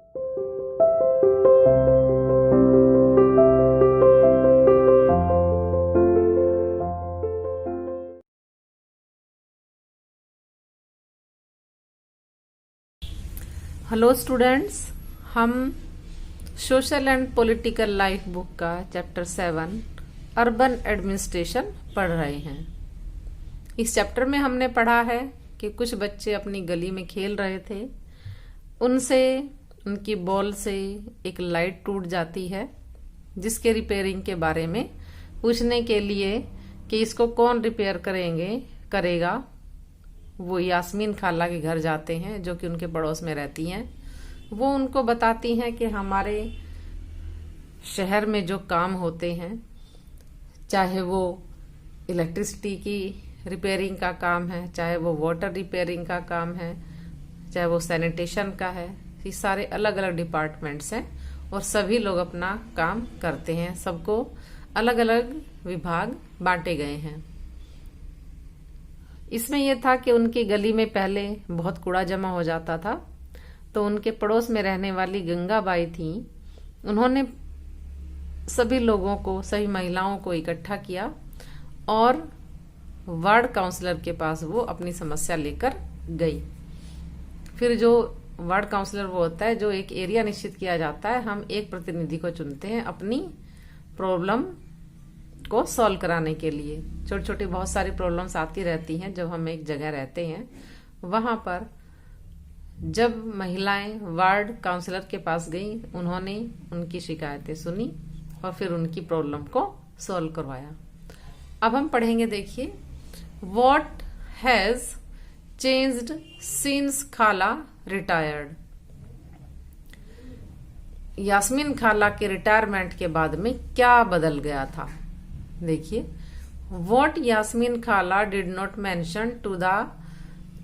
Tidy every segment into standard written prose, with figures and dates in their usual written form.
Hello students, हम social and political life book का chapter 7 urban administration पढ़ रहे हैं। इस चैप्टर में हमने पढ़ा है कि कुछ बच्चे अपनी गली में खेल रहे थे, उनसे उनकी बॉल से एक लाइट टूट जाती है, जिसके रिपेयरिंग के बारे में पूछने के लिए कि इसको कौन रिपेयर करेगा। वो यास्मीन खाला के घर जाते हैं, जो कि उनके पड़ोस में रहती हैं। वो उनको बताती हैं कि हमारे शहर में जो काम होते हैं, चाहे वो इलेक्ट्रिसिटी की रिपेयरिंग का काम है, चाहे वो वाटर रिपेयरिंग का काम है, चाहे वो सैनिटेशन का है, ये सारे अलग अलग डिपार्टमेंट्स हैं और सभी लोग अपना काम करते हैं। सबको अलग अलग विभाग बांटे गए हैं। इसमें यह था कि उनकी गली में पहले बहुत कूड़ा जमा हो जाता था, तो उनके पड़ोस में रहने वाली गंगाबाई थी। उन्होंने सभी लोगों को, सभी महिलाओं को इकट्ठा किया और वार्ड काउंसलर के पास वो अपनी समस्या लेकर गई। फिर जो वार्ड काउंसलर वो होता है, जो एक एरिया निश्चित किया जाता है, हम एक प्रतिनिधि को चुनते हैं अपनी प्रॉब्लम को सॉल्व कराने के लिए। छोटी छोटी बहुत सारी प्रॉब्लम्स आती रहती हैं जब हम एक जगह रहते हैं। वहां पर जब महिलाएं वार्ड काउंसलर के पास गई, उन्होंने उनकी शिकायतें सुनी और फिर उनकी प्रॉब्लम को सॉल्व करवाया। अब हम पढ़ेंगे, देखिए, व्हाट हैज चेंज्ड सिंस खाला रिटायर्ड। यास्मीन खाला के रिटायरमेंट के बाद में क्या बदल गया था। देखिए, what Yasmin Khala did not mention to the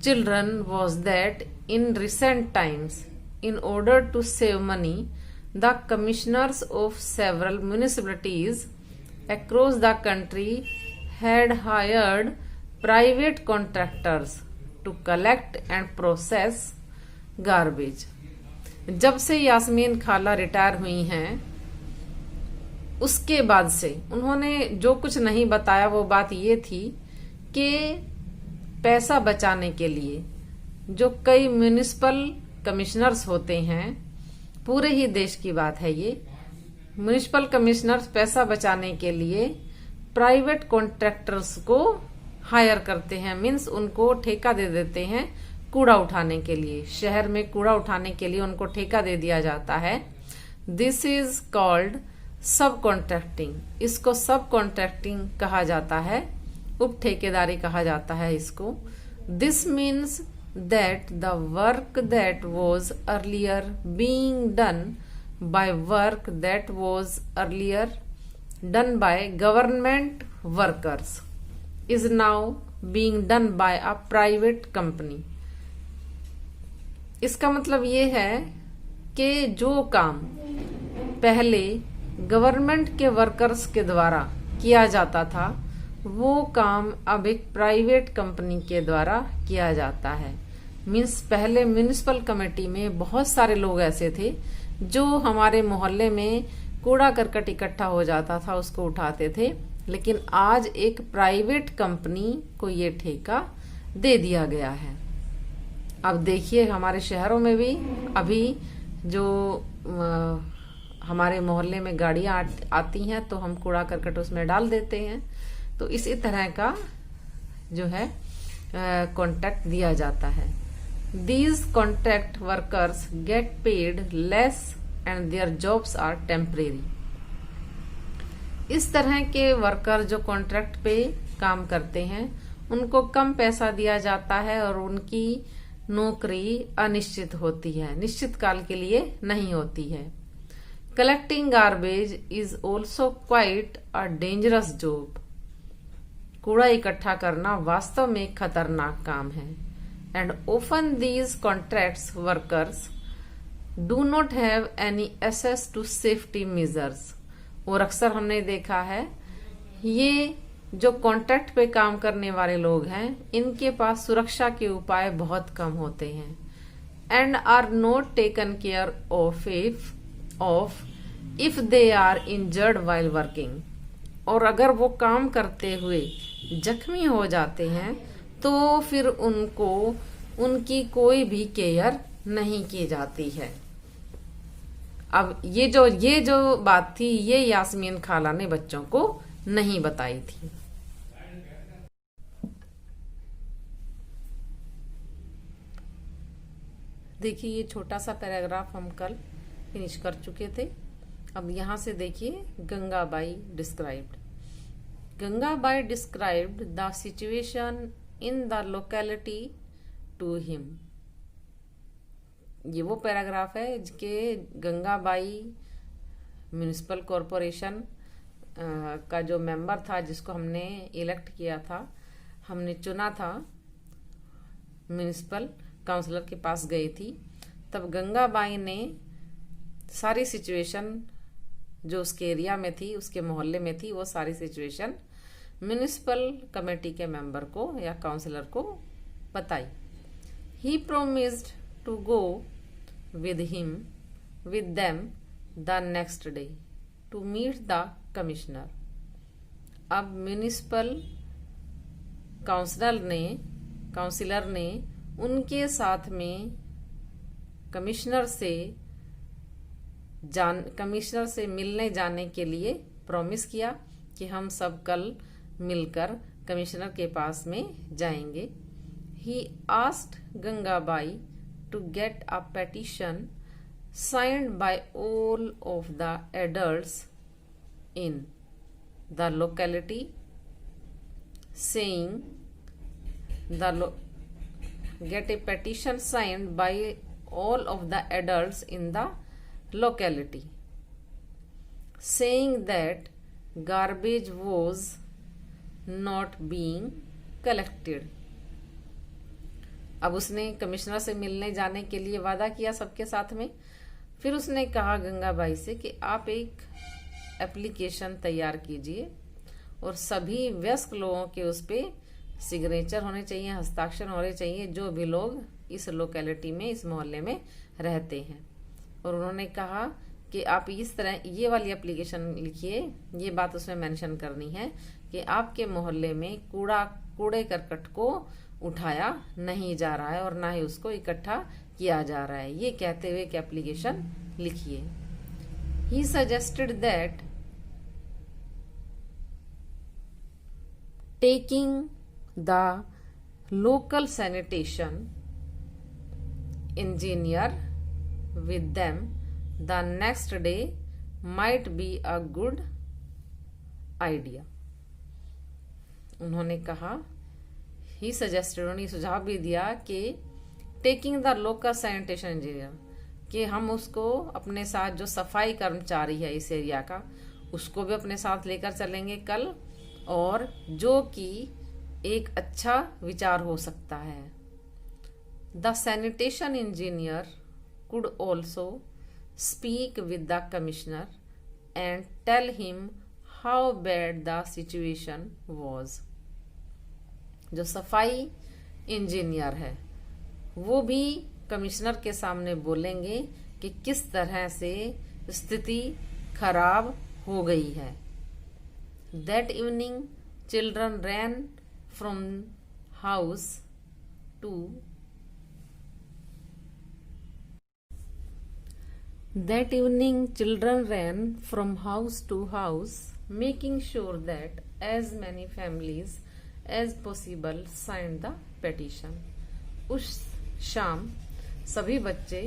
children was that in recent times, in order to save money, the commissioners of several municipalities across the country had hired private contractors to collect and process garbage. जब से यास्मीन खाला retire हुई हैं, उसके बाद से उन्होंने जो कुछ नहीं बताया, वो बात ये थी कि पैसा बचाने के लिए जो कई म्युनिसिपल कमिश्नर्स होते हैं, पूरे ही देश की बात है ये, म्युनिसिपल कमिश्नर्स पैसा बचाने के लिए प्राइवेट कॉन्ट्रैक्टर्स को हायर करते हैं। मीन्स उनको ठेका दे देते हैं कूड़ा उठाने के लिए। शहर में कूड़ा उठाने के लिए उनको ठेका दे दिया जाता है। दिस इज कॉल्ड सब कॉन्ट्रैक्टिंग। इसको सब कॉन्ट्रैक्टिंग कहा जाता है, उप ठेकेदारी कहा जाता है इसको। This means that the work that was earlier being done by work that was earlier done by government workers is now being done by a private company. इसका मतलब ये है कि जो काम पहले गवर्नमेंट के वर्कर्स के द्वारा किया जाता था, वो काम अब एक प्राइवेट कंपनी के द्वारा किया जाता है। मीन्स पहले म्युनिसिपल कमेटी में बहुत सारे लोग ऐसे थे जो हमारे मोहल्ले में कूड़ा करकट इकट्ठा हो जाता था, उसको उठाते थे, लेकिन आज एक प्राइवेट कंपनी को ये ठेका दे दिया गया है। अब देखिए, हमारे शहरों में भी अभी जो हमारे मोहल्ले में गाड़ियां आती हैं, तो हम कूड़ा करकट उसमें डाल देते हैं। तो इसी तरह का जो है कॉन्ट्रैक्ट दिया जाता है। These contract workers get paid less and their jobs are temporary. इस तरह के वर्कर जो कॉन्ट्रैक्ट पे काम करते हैं, उनको कम पैसा दिया जाता है और उनकी नौकरी अनिश्चित होती है, निश्चित काल के लिए नहीं होती है। Collecting garbage is also quite a dangerous job. कूड़ा इकट्ठा करना वास्तव में खतरनाक काम है। And often these contracts workers do not have any access to safety measures. और अक्सर हमने देखा है, ये जो कॉन्ट्रैक्ट पे काम करने वाले लोग हैं, इनके पास सुरक्षा के उपाय बहुत कम होते हैं। and are not taken care of if they are injured while working. और अगर वो काम करते हुए जख्मी हो जाते हैं तो फिर उनको उनकी कोई भी केयर नहीं की जाती है। अब ये जो बात थी ये यास्मीन खाला ने बच्चों को नहीं बताई थी। देखिए ये छोटा सा पैराग्राफ हम कल फिनिश कर चुके थे। अब यहां से देखिए Gangabai described. Gangabai described the situation in the locality to him. ये वो पैराग्राफ है जिसके गंगाबाई म्युनिसिपल कॉरपोरेशन का जो मेंबर था, जिसको हमने इलेक्ट किया था, हमने चुना था, म्युनिसिपल काउंसलर के पास गई थी। तब गंगाबाई ने सारी सिचुएशन जो उसके एरिया में थी, उसके मोहल्ले में थी, वो सारी सिचुएशन म्युनिसिपल कमेटी के मेंबर को या काउंसलर को बताई। He promised to go with them the next day to meet the commissioner. अब म्युनिसिपल काउंसलर ने उनके साथ में कमिश्नर से मिलने जाने के लिए प्रॉमिस किया कि हम सब कल मिलकर कमिश्नर के पास में जाएंगे। He asked Gangabai to get a petition signed by all of the adults in the locality saying get a petition signed by all of the adults in the locality saying that garbage was not being collected. अब उसने commissioner से मिलने जाने के लिए वादा किया सबके साथ में। फिर उसने कहा गंगाबाई से कि आप एक एप्लीकेशन तैयार कीजिए और सभी वयस्क लोगों के उस पे सिग्नेचर होने चाहिए, हस्ताक्षर होने चाहिए, जो भी लोग इस लोकेलिटी में, इस मोहल्ले में रहते हैं। और उन्होंने कहा कि आप इस तरह ये वाली एप्लीकेशन लिखिए, ये बात उसमें मेंशन करनी है कि आपके मोहल्ले में कूड़े करकट को उठाया नहीं जा रहा है और ना ही उसको इकट्ठा किया जा रहा है, ये कहते हुए कि एप्लीकेशन लिखिए। He suggested that taking the local sanitation engineer with them the next day might be a good idea. उन्होंने कहा, ही सजेस्टेड, उन्होंने सुझाव भी दिया कि taking the local sanitation engineer, कि हम उसको अपने साथ, जो सफाई कर्मचारी है इस एरिया का, उसको भी अपने साथ लेकर चलेंगे कल, और जो कि एक अच्छा विचार हो सकता है। The sanitation engineer could also speak with the commissioner and tell him how bad the situation was. जो सफाई इंजीनियर है वो भी कमिश्नर के सामने बोलेंगे कि किस तरह से स्थिति खराब हो गई है। That evening children ran from house to house, making sure that as many families as possible signed the petition. उस शाम सभी बच्चे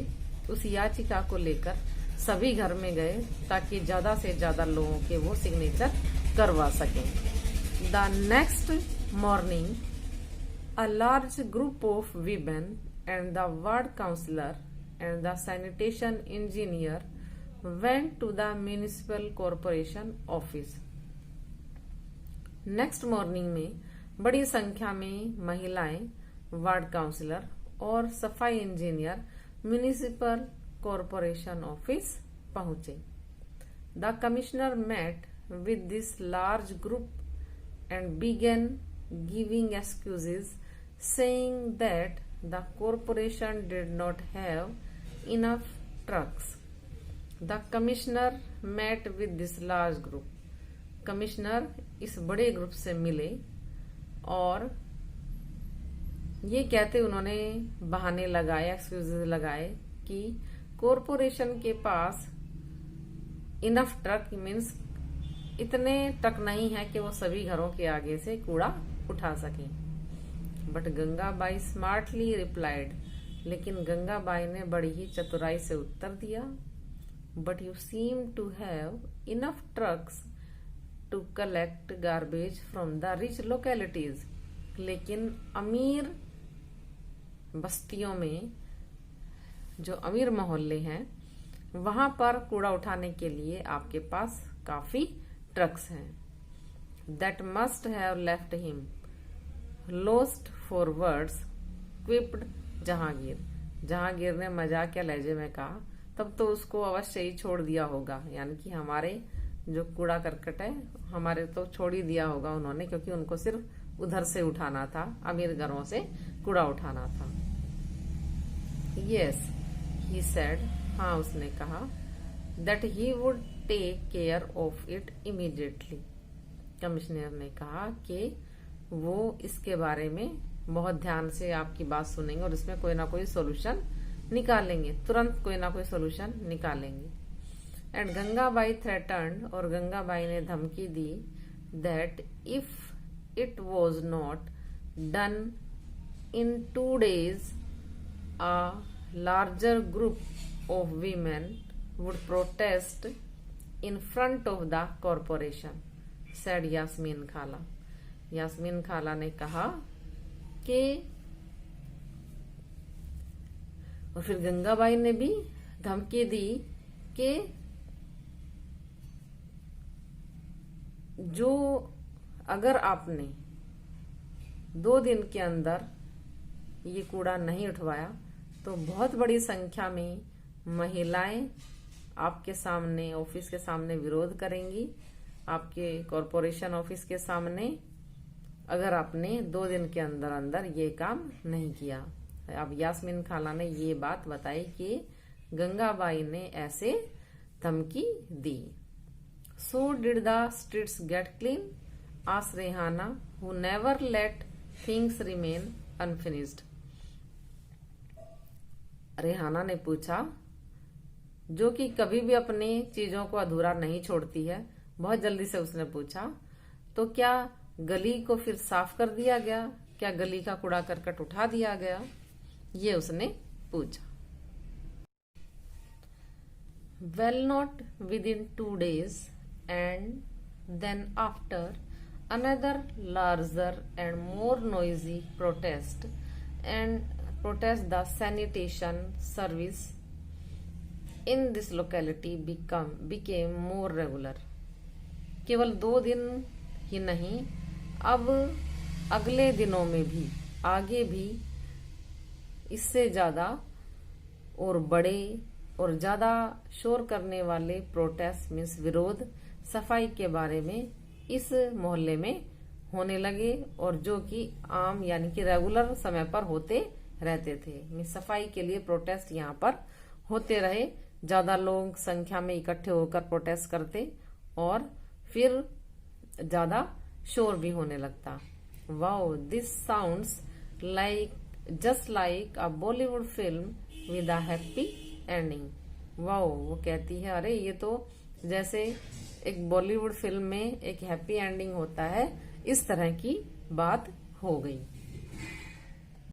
उस याचिका को लेकर सभी घर में गए ताकि ज्यादा से ज्यादा लोगों के वो सिग्नेचर करवा सकें। The next morning a large group of women and the ward councillor and the sanitation engineer went to the municipal corporation office. Next morning में बड़ी संख्या में महिलाएं, वार्ड काउंसलर और सफाई इंजीनियर म्युनिसिपल कॉरपोरेशन ऑफिस पहुंचे। The commissioner met with this large group and began giving excuses saying that the corporation did not have enough trucks. The commissioner met with this large group. Commissioner इस बड़े group से मिले और ये कहते उन्होंने बहाने लगाए, एक्सक्यूजेस लगाए कि कॉरपोरेशन के पास इनफ ट्रक मीन्स इतने ट्रक नहीं है कि वो सभी घरों के आगे से कूड़ा उठा सकें। बट गंगाबाई स्मार्टली रिप्लाइड, लेकिन गंगाबाई ने बड़ी ही चतुराई से उत्तर दिया, but you seem to have enough trucks to collect garbage from the rich localities. लेकिन अमीर बस्तियों में, जो अमीर मोहल्ले हैं, वहां पर कूड़ा उठाने के लिए आपके पास काफी ट्रक्स हैं। That must have left him lost for words quipped Jahangir. Jahangir ने मजाक या लहजे में कहा, तब तो उसको अवश्य ही छोड़ दिया होगा, यानी कि हमारे जो कूड़ा करकट है हमारे तो छोड़ ही दिया होगा उन्होंने, क्योंकि उनको सिर्फ उधर से उठाना था, अमीर घरों से कूड़ा उठाना था। यस ही सेड, हाँ उसने कहा, that he would take care of it immediately. Commissioner ने कहा कि वो इसके बारे में बहुत ध्यान से आपकी बात सुनेंगे और इसमें कोई ना कोई सोल्यूशन निकालेंगे, तुरंत कोई ना कोई सोल्यूशन निकालेंगे। एंड गंगाबाई थ्रेटन्ड, और गंगाबाई ने धमकी दी, that if it was not done in 2 days a larger group of women would protest in front of the corporation, said Yasmin खाला। यास्मीन खाला ने कहा कि, और फिर गंगाबाई ने भी धमकी दी कि जो अगर आपने 2 दिन के अंदर ये कूड़ा नहीं उठवाया तो बहुत बड़ी संख्या में महिलाएं आपके सामने, ऑफिस के सामने विरोध करेंगी, आपके कॉरपोरेशन ऑफिस के सामने, अगर आपने 2 दिन के अंदर अंदर ये काम नहीं किया। अब यास्मीन खाला ने ये बात बताई कि गंगाबाई ने ऐसे धमकी दी। So did the streets get clean, asked Rehana, who never let things remain unfinished. Rehana ने पूछा, जो कि कभी भी अपनी चीजों को अधूरा नहीं छोड़ती है, बहुत जल्दी से उसने पूछा, तो क्या गली को फिर साफ कर दिया गया? क्या गली का कूड़ा करकट उठा दिया गया? ये उसने पूछा। Well not with in 2 days and then after another larger and more noisy protest the sanitation service in this locality became more regular। केवल 2 दिन ही नहीं, अब अगले दिनों में भी, आगे भी इससे ज्यादा और बड़े और ज्यादा शोर करने वाले प्रोटेस्ट मीन्स विरोध सफाई के बारे में इस मोहल्ले में होने लगे, और जो कि आम यानी कि रेगुलर समय पर होते रहते थे। मीन्स सफाई के लिए प्रोटेस्ट यहाँ पर होते रहे, ज्यादा लोग संख्या में इकट्ठे होकर प्रोटेस्ट करते और फिर ज्यादा शोर भी होने लगता। Wow, this sounds like just like a Bollywood film with a happy ending. Wow, वो कहती है, अरे ये तो जैसे एक बॉलीवुड फिल्म में एक हैप्पी एंडिंग होता है, इस तरह की बात हो गई।